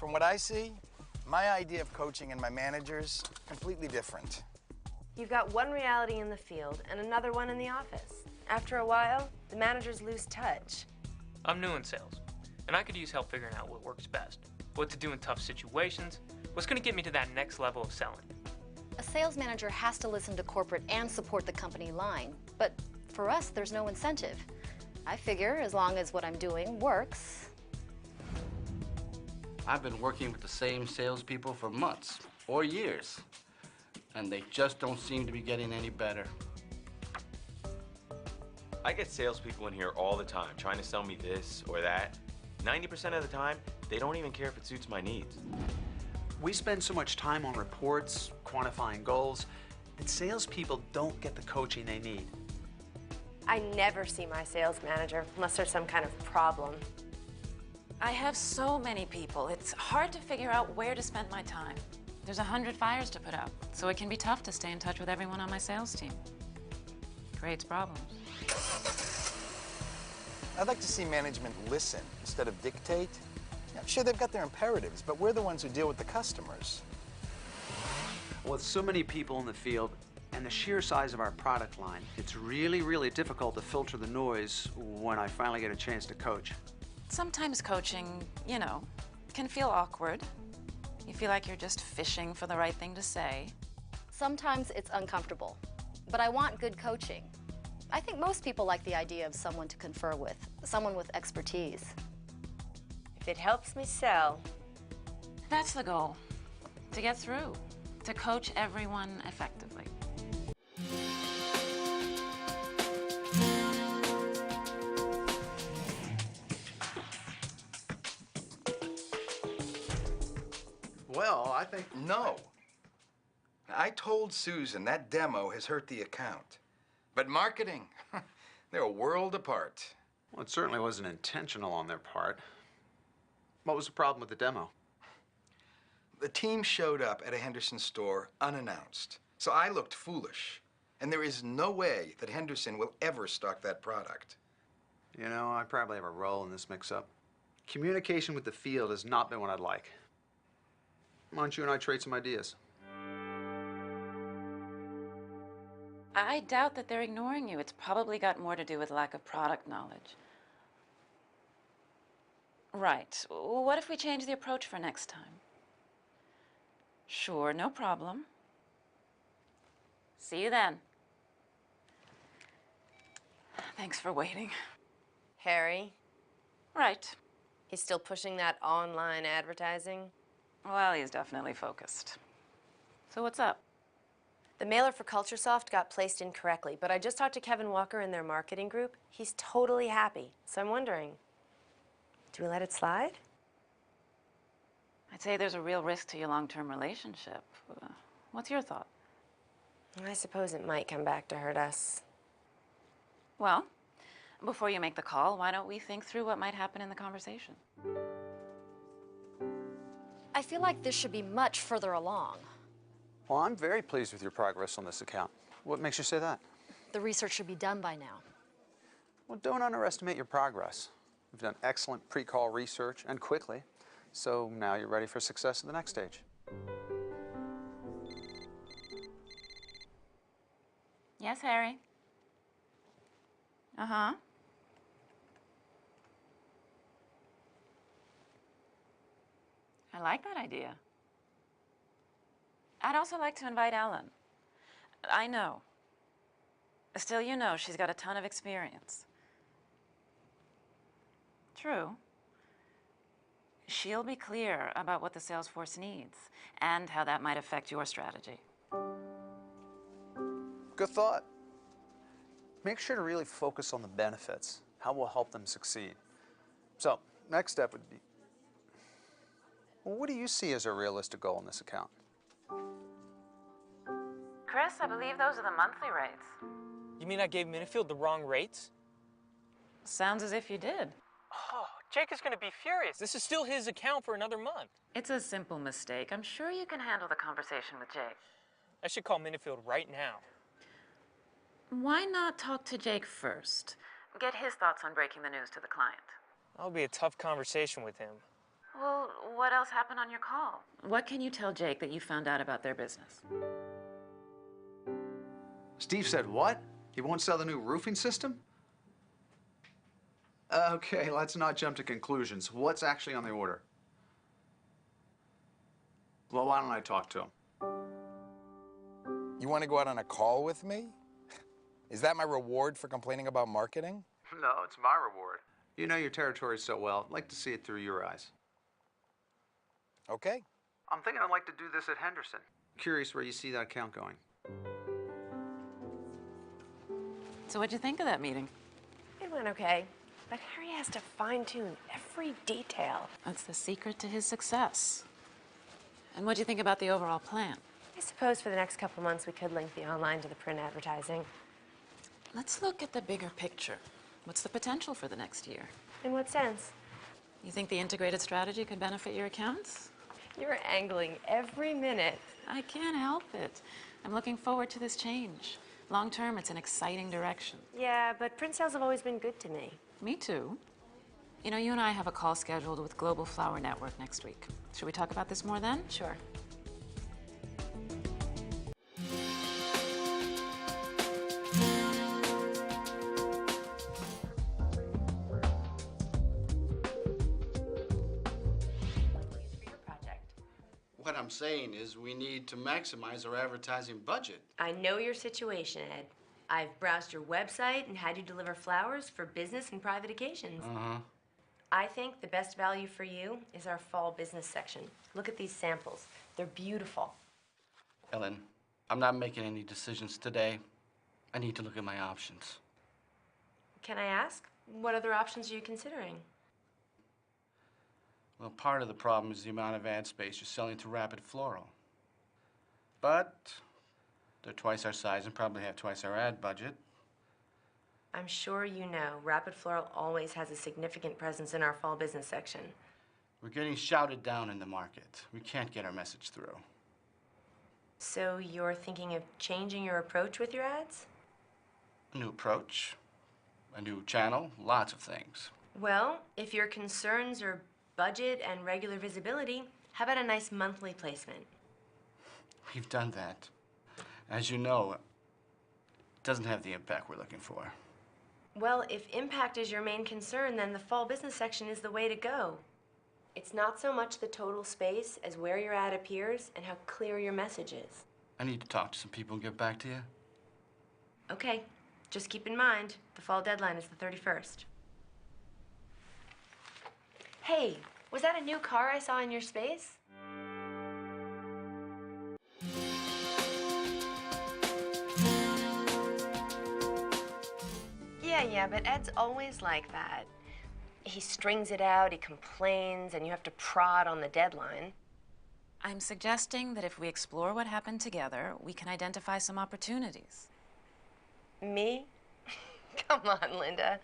From what I see, my idea of coaching and my manager's completely different. You've got one reality in the field and another one in the office. After a while, the managers lose touch. I'm new in sales, and I could use help figuring out what works best, what to do in tough situations, what's going to get me to that next level of selling. A sales manager has to listen to corporate and support the company line, but for us, there's no incentive. I figure as long as what I'm doing works. I've been working with the same salespeople for months or years, and they just don't seem to be getting any better. I get salespeople in here all the time trying to sell me this or that. 90% of the time, they don't even care if it suits my needs. We spend so much time on reports, quantifying goals, that salespeople don't get the coaching they need. I never see my sales manager unless there's some kind of problem. I have so many people. It's hard to figure out where to spend my time. There's 100 fires to put out, so it can be tough to stay in touch with everyone on my sales team. Creates problems. I'd like to see management listen instead of dictate. I'm sure they've got their imperatives, but we're the ones who deal with the customers. With so many people in the field and the sheer size of our product line, it's really, really difficult to filter the noise when I finally get a chance to coach. Sometimes coaching, you know, can feel awkward. You feel like you're just fishing for the right thing to say. Sometimes it's uncomfortable, but I want good coaching. I think most people like the idea of someone to confer with, someone with expertise. If it helps me sell. That's the goal, to get through, to coach everyone effectively. Well, I think... No. I told Susan that demo has hurt the account. But marketing, they're a world apart. Well, it certainly wasn't intentional on their part. What was the problem with the demo? The team showed up at a Henderson store unannounced, so I looked foolish. And there is no way that Henderson will ever stock that product. You know, I probably have a role in this mix-up. Communication with the field has not been what I'd like. Why don't you and I trade some ideas? I doubt that they're ignoring you. It's probably got more to do with lack of product knowledge. Right. Well, what if we change the approach for next time? Sure, no problem. See you then. Thanks for waiting. Harry, Right. he's still pushing that online advertising? Well, he's definitely focused. So what's up? The mailer for CultureSoft got placed incorrectly, but I just talked to Kevin Walker in their marketing group. He's totally happy. So I'm wondering, do we let it slide? I'd say there's a real risk to your long-term relationship. What's your thought? I suppose it might come back to hurt us. Well, before you make the call, why don't we think through what might happen in the conversation? I feel like this should be much further along. Well, I'm very pleased with your progress on this account. What makes you say that? The research should be done by now. Well, don't underestimate your progress. You've done excellent pre-call research, and quickly. So now you're ready for success at the next stage. Yes, Harry? Uh-huh. I like that idea. I'd also like to invite Ellen. I know. Still, you know, she's got a ton of experience. True. She'll be clear about what the sales force needs and how that might affect your strategy. Good thought. Make sure to really focus on the benefits, how we'll help them succeed. So, next step would be, well, what do you see as a realistic goal in this account? Chris, I believe those are the monthly rates. You mean I gave Minifield the wrong rates? Sounds as if you did. Oh, Jake is going to be furious. This is still his account for another month. It's a simple mistake. I'm sure you can handle the conversation with Jake. I should call Minifield right now. Why not talk to Jake first? Get his thoughts on breaking the news to the client. That'll be a tough conversation with him. Well, what else happened on your call? What can you tell Jake that you found out about their business? Steve said what? He won't sell the new roofing system? Okay, let's not jump to conclusions. What's actually on the order? Well, why don't I talk to him? You want to go out on a call with me? Is that my reward for complaining about marketing? No, it's my reward. You know your territory so well. I'd like to see it through your eyes. Okay. I'm thinking I'd like to do this at Henderson. Curious where you see that account going. So what'd you think of that meeting? It went okay, but Harry has to fine-tune every detail. That's the secret to his success. And what'd you think about the overall plan? I suppose for the next couple months we could link the online to the print advertising. Let's look at the bigger picture. What's the potential for the next year? In what sense? You think the integrated strategy could benefit your accounts? You're angling every minute. I can't help it. I'm looking forward to this change. Long term, it's an exciting direction. Yeah, but print sales have always been good to me. Me too. You know, you and I have a call scheduled with Global Flower Network next week. Should we talk about this more then? Sure. What I'm saying is we need to maximize our advertising budget. I know your situation, Ed. I've browsed your website and had you deliver flowers for business and private occasions. I think the best value for you is our fall business section. Look at these samples. They're beautiful. Ellen, I'm not making any decisions today. I need to look at my options. Can I ask, what other options are you considering? Well, part of the problem is the amount of ad space you're selling to Rapid Floral. But they're twice our size and probably have twice our ad budget. I'm sure you know Rapid Floral always has a significant presence in our fall business section. We're getting shouted down in the market. We can't get our message through. So you're thinking of changing your approach with your ads? A new approach, a new channel, lots of things. Well, if your concerns are budget and regular visibility, how about a nice monthly placement? We've done that. As you know, it doesn't have the impact we're looking for. Well, if impact is your main concern, then the fall business section is the way to go. It's not so much the total space as where your ad appears and how clear your message is. I need to talk to some people and get back to you. Okay, just keep in mind, the fall deadline is the 31st. Hey, was that a new car I saw in your space? Yeah, but Ed's always like that. He strings it out, he complains, and you have to prod on the deadline. I'm suggesting that if we explore what happened together, we can identify some opportunities. Me? Come on, Linda.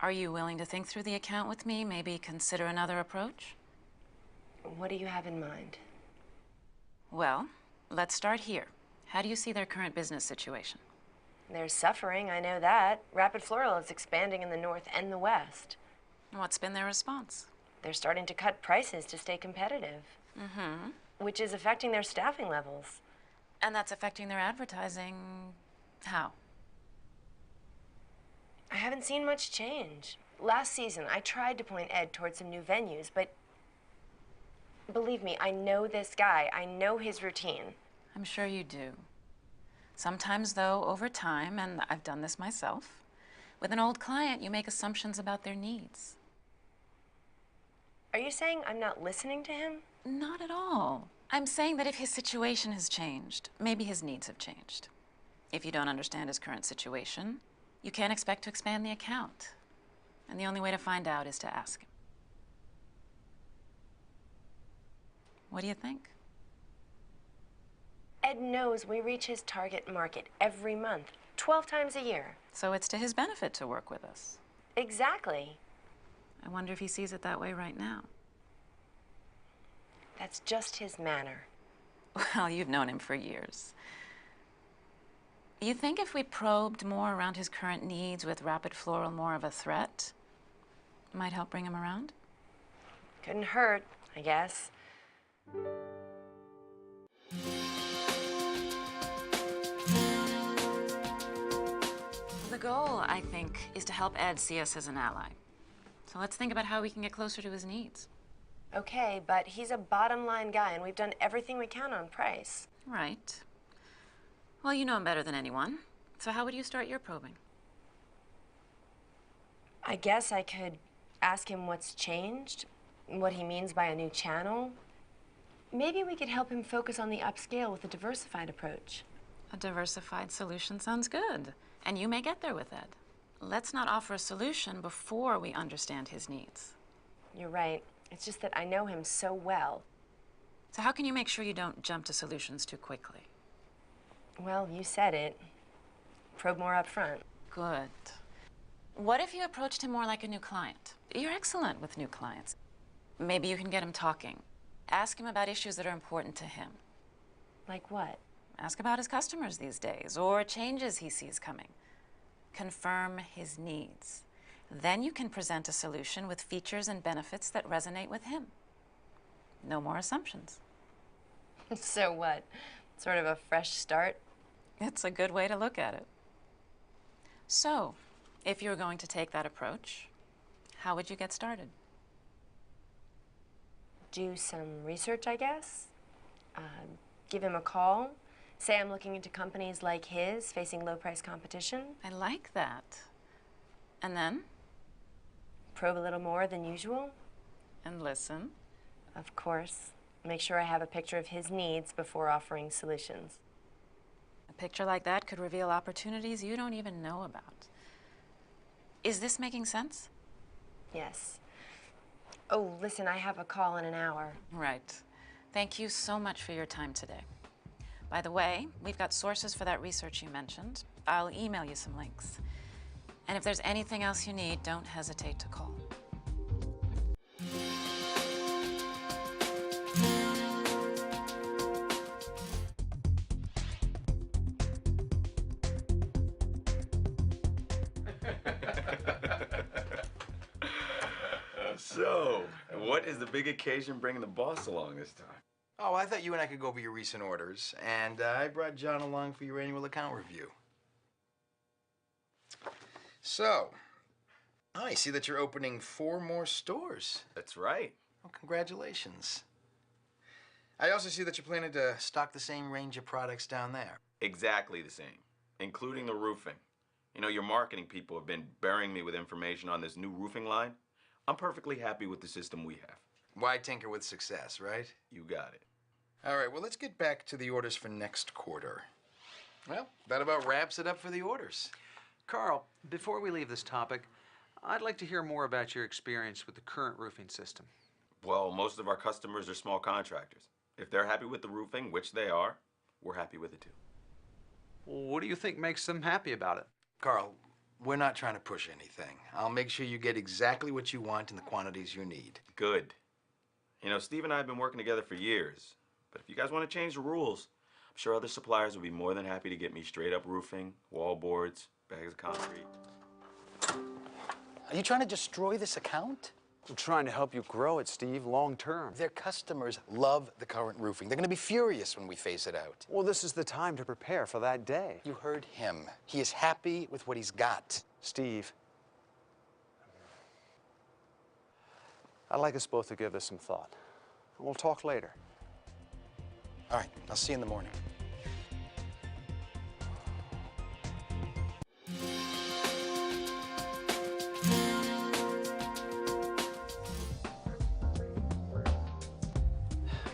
Are you willing to think through the account with me, maybe consider another approach? What do you have in mind? Well, let's start here. How do you see their current business situation? They're suffering, I know that. Rapid Floral is expanding in the north and the west. What's been their response? They're starting to cut prices to stay competitive. Which is affecting their staffing levels. And that's affecting their advertising. How? I haven't seen much change. Last season, I tried to point Ed towards some new venues, but believe me, I know this guy. I know his routine. I'm sure you do. Sometimes, though, over time, and I've done this myself, with an old client, you make assumptions about their needs. Are you saying I'm not listening to him? Not at all. I'm saying that if his situation has changed, maybe his needs have changed. If you don't understand his current situation, you can't expect to expand the account. And the only way to find out is to ask him. What do you think? Ed knows we reach his target market every month, 12 times a year. So it's to his benefit to work with us. Exactly. I wonder if he sees it that way right now. That's just his manner. Well, you've known him for years. You think if we probed more around his current needs with Rapid Floral more of a threat, Might help bring him around? Couldn't hurt, I guess. The goal, I think, is to help Ed see us as an ally. So let's think about how we can get closer to his needs. Okay, but he's a bottom line guy, and we've done everything we can on price. Right. Well, you know him better than anyone. So how would you start your probing? I guess I could ask him what's changed, what he means by a new channel. Maybe we could help him focus on the upscale with a diversified approach. A diversified solution sounds good. And you may get there with Ed. Let's not offer a solution before we understand his needs. You're right. It's just that I know him so well. So how can you make sure you don't jump to solutions too quickly? Well, you said it. Probe more up front. Good. What if you approached him more like a new client? You're excellent with new clients. Maybe you can get him talking. Ask him about issues that are important to him. Like what? Ask about his customers these days, or changes he sees coming. Confirm his needs. Then you can present a solution with features and benefits that resonate with him. No more assumptions. So what? Sort of a fresh start? It's a good way to look at it. So, if you were going to take that approach, how would you get started? Do some research, I guess. Give him a call. Say I'm looking into companies like his facing low-price competition. I like that. And then? Probe a little more than usual. And listen. Of course. Make sure I have a picture of his needs before offering solutions. A picture like that could reveal opportunities you don't even know about. Is this making sense? Yes. Oh, listen, I have a call in an hour. Right. Thank you so much for your time today. By the way, we've got sources for that research you mentioned. I'll email you some links. And if there's anything else you need, don't hesitate to call. So, what is the big occasion bringing the boss along this time? Oh, I thought you and I could go over your recent orders, and I brought John along for your annual account review. So, I see that you're opening 4 more stores. That's right. Well, congratulations. I also see that you're planning to stock the same range of products down there. Exactly the same, including the roofing. You know, your marketing people have been burying me with information on this new roofing line. I'm perfectly happy with the system we have. Why tinker with success, right? You got it. All right, well, let's get back to the orders for next quarter. Well, that about wraps it up for the orders. Carl, before we leave this topic, I'd like to hear more about your experience with the current roofing system. Well, most of our customers are small contractors. If they're happy with the roofing, which they are, we're happy with it too. What do you think makes them happy about it? Carl, we're not trying to push anything. I'll make sure you get exactly what you want in the quantities you need. Good. You know, Steve and I have been working together for years. But if you guys want to change the rules, I'm sure other suppliers will be more than happy to get me straight up roofing, wall boards, bags of concrete. Are you trying to destroy this account? I'm trying to help you grow it, Steve, long term. Their customers love the current roofing. They're going to be furious when we phase it out. Well, this is the time to prepare for that day. You heard him. He is happy with what he's got. Steve, I'd like us both to give this some thought. We'll talk later. All right, I'll see you in the morning.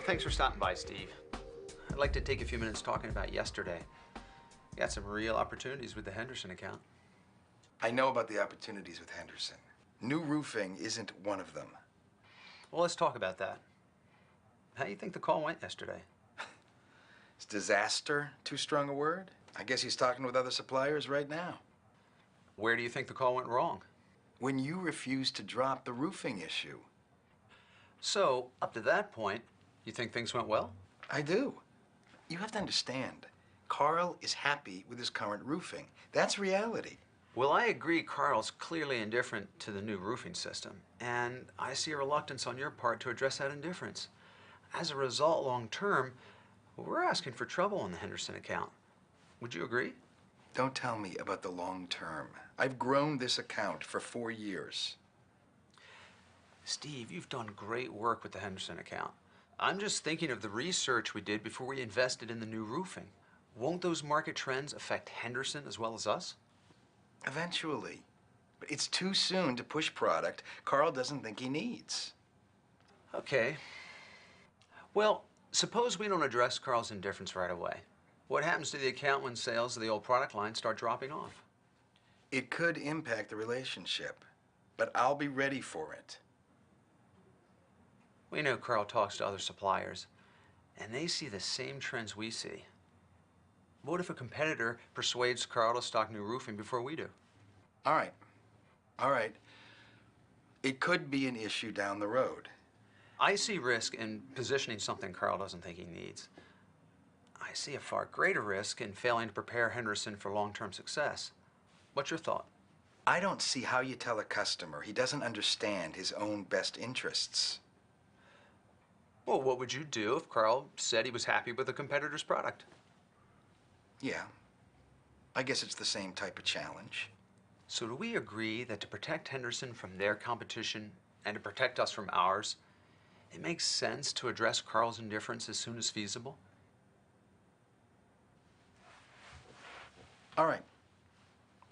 Thanks for stopping by, Steve. I'd like to take a few minutes talking about yesterday. Got some real opportunities with the Henderson account. I know about the opportunities with Henderson. New roofing isn't one of them. Well, let's talk about that. How do you think the call went yesterday? Is disaster too strong a word? I guess he's talking with other suppliers right now. Where do you think the call went wrong? When you refused to drop the roofing issue. So, up to that point, you think things went well? I do. You have to understand, Carl is happy with his current roofing. That's reality. Well, I agree Carl's clearly indifferent to the new roofing system, and I see a reluctance on your part to address that indifference. As a result, long term, we're asking for trouble on the Henderson account. Would you agree? Don't tell me about the long term. I've grown this account for 4 years. Steve, you've done great work with the Henderson account. I'm just thinking of the research we did before we invested in the new roofing. Won't those market trends affect Henderson as well as us? Eventually. But it's too soon to push product Carl doesn't think he needs. Okay. Well, suppose we don't address Carl's indifference right away. What happens to the account when sales of the old product line start dropping off? It could impact the relationship, but I'll be ready for it. We know Carl talks to other suppliers, and they see the same trends we see. What if a competitor persuades Carl to stock new roofing before we do? All right. All right. It could be an issue down the road. I see risk in positioning something Carl doesn't think he needs. I see a far greater risk in failing to prepare Henderson for long-term success. What's your thought? I don't see how you tell a customer he doesn't understand his own best interests. Well, what would you do if Carl said he was happy with a competitor's product? Yeah. I guess it's the same type of challenge. So do we agree that to protect Henderson from their competition and to protect us from ours, it makes sense to address Carl's indifference as soon as feasible? All right.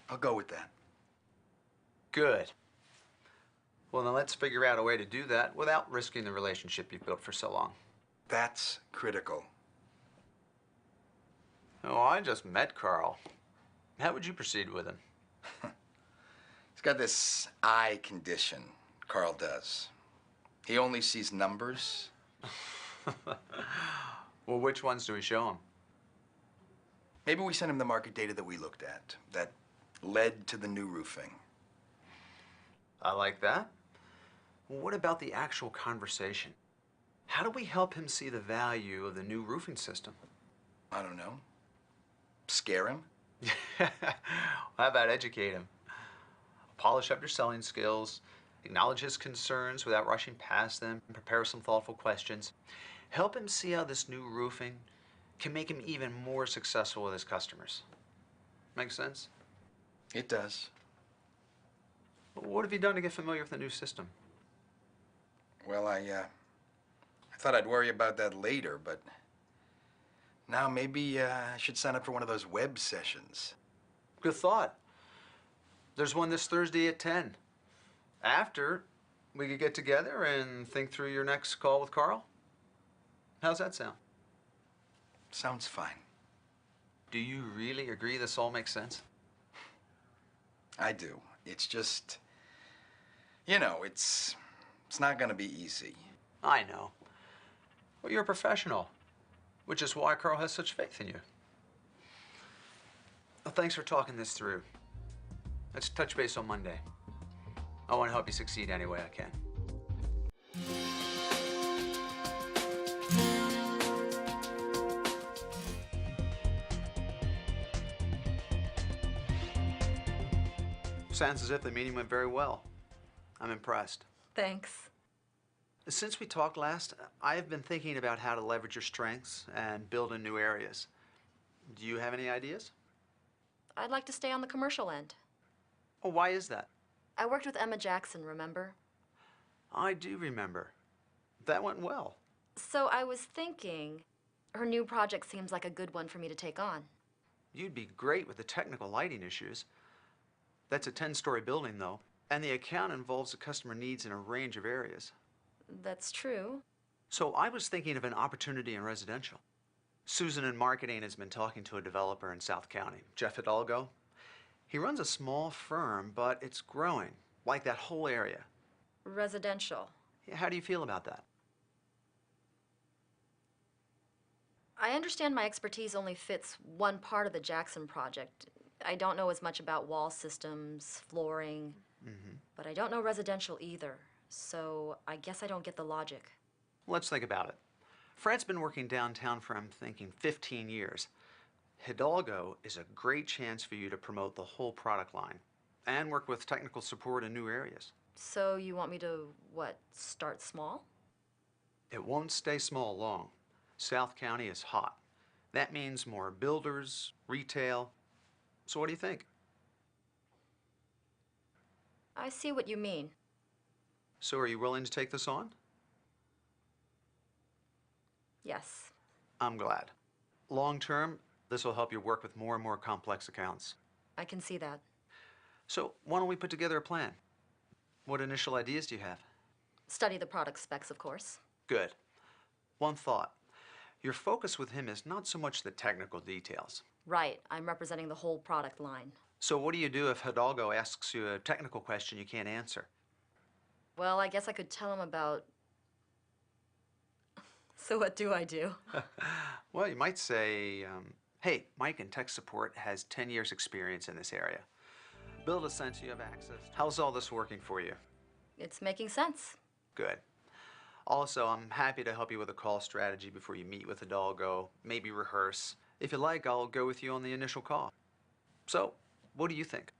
I'll go with that. Good. Well, then let's figure out a way to do that without risking the relationship you've built for so long. That's critical. Oh, I just met Carl. How would you proceed with him? He's got this eye condition, Carl does. He only sees numbers. Well, which ones do we show him? Maybe we send him the market data that we looked at, that led to the new roofing. I like that. Well, what about the actual conversation? How do we help him see the value of the new roofing system? I don't know. Scare him? How about educate him? Polish up your selling skills, acknowledge his concerns without rushing past them, and prepare some thoughtful questions. Help him see how this new roofing can make him even more successful with his customers. Make sense? It does. What have you done to get familiar with the new system? Well, I thought I'd worry about that later, but now maybe I should sign up for one of those web sessions. Good thought. There's one this Thursday at 10. After, we could get together and think through your next call with Carl. How's that sound? Sounds fine. Do you really agree this all makes sense? I do. It's just, you know, it's not gonna be easy. I know. Well, you're a professional, which is why Carl has such faith in you. Well, thanks for talking this through. Let's touch base on Monday. I want to help you succeed any way I can. Sounds as if the meeting went very well. I'm impressed. Thanks. Since we talked last, I have been thinking about how to leverage your strengths and build in new areas. Do you have any ideas? I'd like to stay on the commercial end. Oh, why is that? I worked with Emma Jackson, remember? I do remember. That went well. So I was thinking, her new project seems like a good one for me to take on. You'd be great with the technical lighting issues. That's a 10-story building, though, and the account involves the customer needs in a range of areas. That's true. So I was thinking of an opportunity in residential. Susan in marketing has been talking to a developer in South County, Jeff Hidalgo. He runs a small firm, but it's growing, like that whole area. Residential. How do you feel about that? I understand my expertise only fits one part of the Jackson project. I don't know as much about wall systems, flooring, but I don't know residential either. So I guess I don't get the logic. Let's think about it. Fred's been working downtown for, I'm thinking, 15 years. Hidalgo is a great chance for you to promote the whole product line. and work with technical support in new areas. So you want me to, what, start small? It won't stay small long. South County is hot. That means more builders, retail. So what do you think? I see what you mean. So are you willing to take this on? Yes. I'm glad. Long term, this will help you work with more and more complex accounts. I can see that. So why don't we put together a plan? What initial ideas do you have? Study the product specs, of course. Good. One thought. Your focus with him is not so much the technical details. Right. I'm representing the whole product line. So what do you do if Hidalgo asks you a technical question you can't answer? Well, I guess I could tell him about... So what do I do? Well, you might say, hey, Mike in tech support has 10 years experience in this area. Build a sense you have access. How's all this working for you? It's making sense. Good. Also, I'm happy to help you with a call strategy before you meet with Hidalgo, maybe rehearse. If you like, I'll go with you on the initial call. So, what do you think?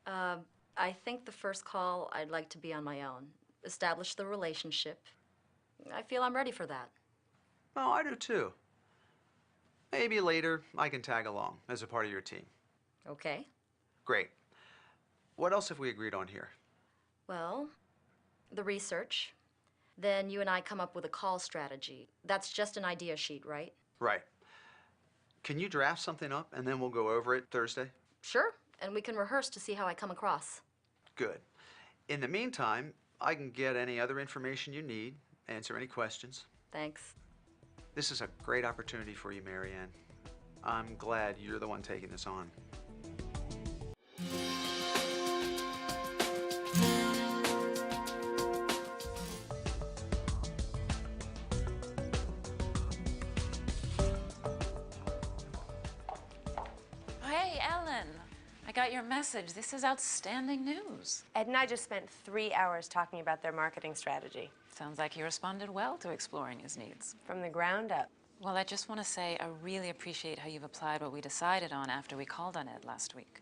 I think the first call, I'd like to be on my own. Establish the relationship. I feel I'm ready for that. Oh, I do too. Maybe later I can tag along as a part of your team. Okay. Great. What else have we agreed on here? Well, the research. Then you and I come up with a call strategy. That's just an idea sheet, right? Right. Can you draft something up and then we'll go over it Thursday? Sure. And we can rehearse to see how I come across. Good. In the meantime, I can get any other information you need, answer any questions. Thanks. This is a great opportunity for you, Marianne. I'm glad you're the one taking this on. Hey, Ellen. I got your message. This is outstanding news. Ed and I just spent 3 hours talking about their marketing strategy. Sounds like he responded well to exploring his needs. From the ground up. Well, I just want to say I really appreciate how you've applied what we decided on after we called on Ed last week.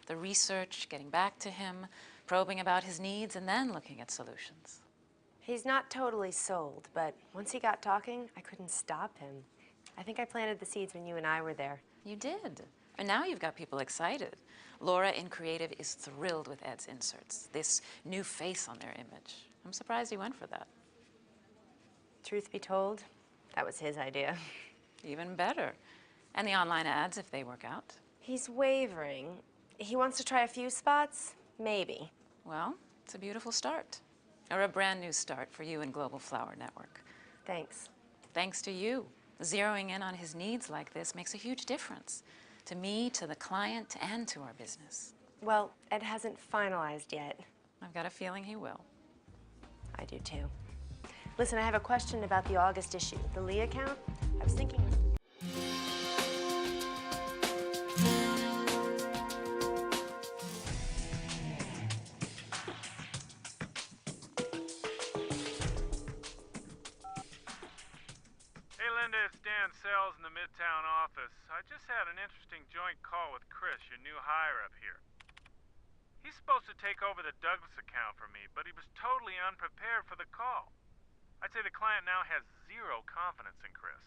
The research, getting back to him, probing about his needs, and then looking at solutions. He's not totally sold, but once he got talking, I couldn't stop him. I think I planted the seeds when you and I were there. You did. And now you've got people excited. Laura in Creative is thrilled with Ed's inserts, this new face on their image. I'm surprised he went for that. Truth be told, that was his idea. Even better. And the online ads, if they work out. He's wavering. He wants to try a few spots? Maybe. Well, it's a beautiful start. Or a brand new start for you and Global Flower Network. Thanks. Thanks to you. Zeroing in on his needs like this makes a huge difference. To me, to the client, and to our business. Well, Ed hasn't finalized yet. I've got a feeling he will. I do too. Listen, I have a question about the August issue. The Lee account? I was thinking... Hey, Linda, it's Dan Sells in the Midtown office. I just had an interesting joint call with Chris, your new hire up here. He's supposed to take over the Douglas account for me, but he was totally unprepared for the call. I'd say the client now has zero confidence in Chris.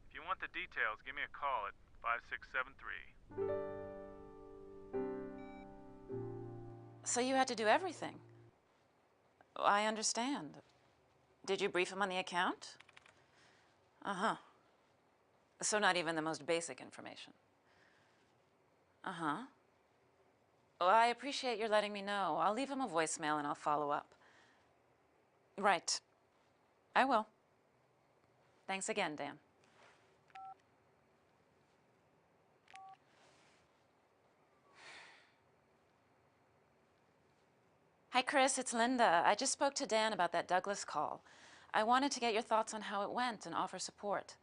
If you want the details, give me a call at 5673. So you had to do everything? I understand. Did you brief him on the account? Uh-huh. So not even the most basic information? Uh-huh. Well, I appreciate your letting me know. I'll leave him a voicemail and I'll follow up. Right. I will. Thanks again, Dan. Hi, Chris, it's Linda. I just spoke to Dan about that Douglas call. I wanted to get your thoughts on how it went and offer support.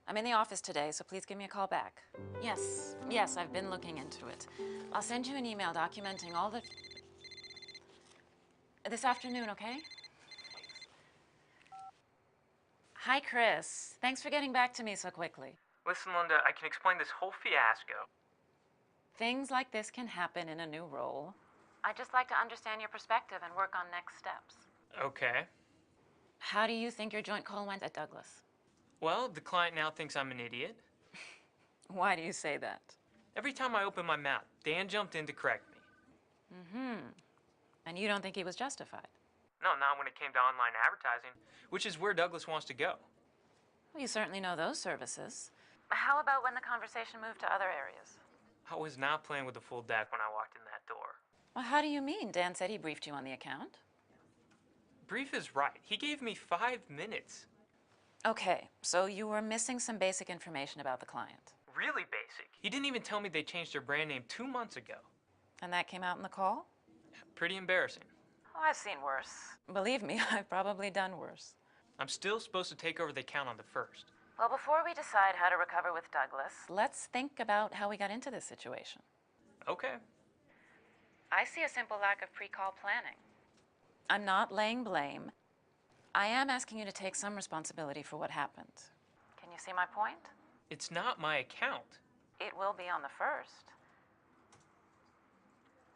I'm in the office today, so please give me a call back. Yes, I've been looking into it. I'll send you an email documenting all the... This afternoon, okay? Hi, Chris. Thanks for getting back to me so quickly. Listen, Linda, I can explain this whole fiasco. Things like this can happen in a new role. I'd just like to understand your perspective and work on next steps. Okay. How do you think your joint call went at Douglas? Well, the client now thinks I'm an idiot. Why do you say that? Every time I open my mouth, Dan jumped in to correct me. And you don't think he was justified? No, not when it came to online advertising, which is where Douglas wants to go. Well, you certainly know those services. How about when the conversation moved to other areas? I was not playing with a full deck when I walked in that door. Well, how do you mean? Dan said he briefed you on the account. Brief is right. He gave me 5 minutes. Okay, so you were missing some basic information about the client. Really basic. He didn't even tell me they changed their brand name 2 months ago. And that came out in the call? Pretty embarrassing. Oh, I've seen worse. Believe me, I've probably done worse. I'm still supposed to take over the account on the 1st. Well, before we decide how to recover with Douglas, let's think about how we got into this situation. Okay. I see a simple lack of pre-call planning. I'm not laying blame. I am asking you to take some responsibility for what happened. Can you see my point? It's not my account. It will be on the 1st.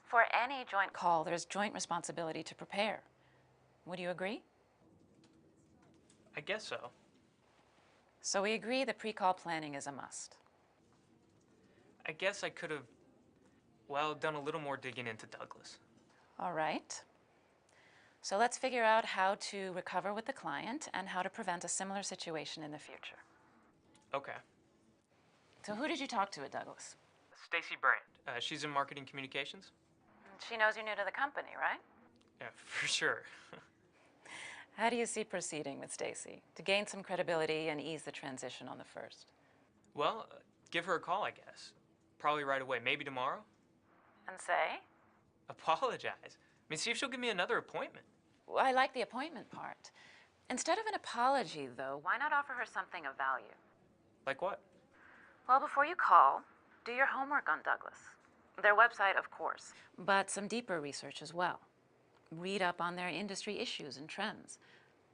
For any joint call, there's joint responsibility to prepare. Would you agree? I guess so. So we agree that pre-call planning is a must. I guess I could have, well, done a little more digging into Douglas. All right. So let's figure out how to recover with the client and how to prevent a similar situation in the future. Okay. So who did you talk to at Douglas? Stacy Brand. She's in marketing communications. She knows you're new to the company, right? Yeah, for sure. How do you see proceeding with Stacy to gain some credibility and ease the transition on the 1st? Well, give her a call, I guess. Probably right away, maybe tomorrow. And say? Apologize. I mean, see if she'll give me another appointment. Well, I like the appointment part. Instead of an apology, though, why not offer her something of value? Like what? Well, before you call, do your homework on Douglas. Their website, of course, but some deeper research as well. Read up on their industry issues and trends.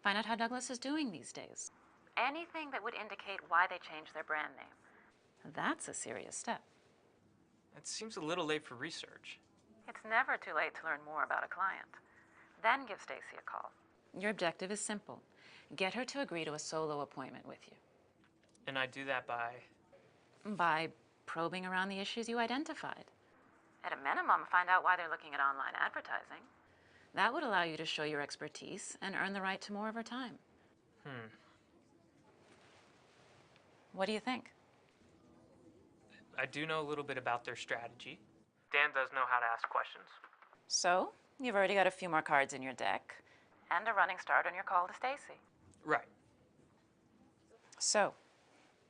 Find out how Douglas is doing these days. Anything that would indicate why they changed their brand name. That's a serious step. It seems a little late for research. It's never too late to learn more about a client. Then give Stacy a call. Your objective is simple. Get her to agree to a solo appointment with you. And I do that by? By probing around the issues you identified. At a minimum, find out why they're looking at online advertising. That would allow you to show your expertise and earn the right to more of her time. What do you think? I do know a little bit about their strategy. Dan does know how to ask questions. So, you've already got a few more cards in your deck and a running start on your call to Stacy. Right. So,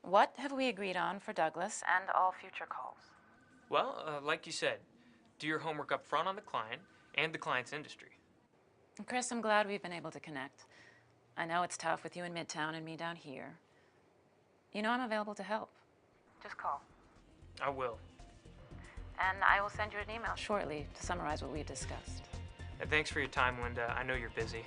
what have we agreed on for Douglas and all future calls? Well, like you said, do your homework up front on the client and the client's industry. Chris, I'm glad we've been able to connect. I know it's tough with you in Midtown and me down here. You know I'm available to help. Just call. I will. And I will send you an email shortly to summarize what we discussed. And thanks for your time, Linda. I know you're busy.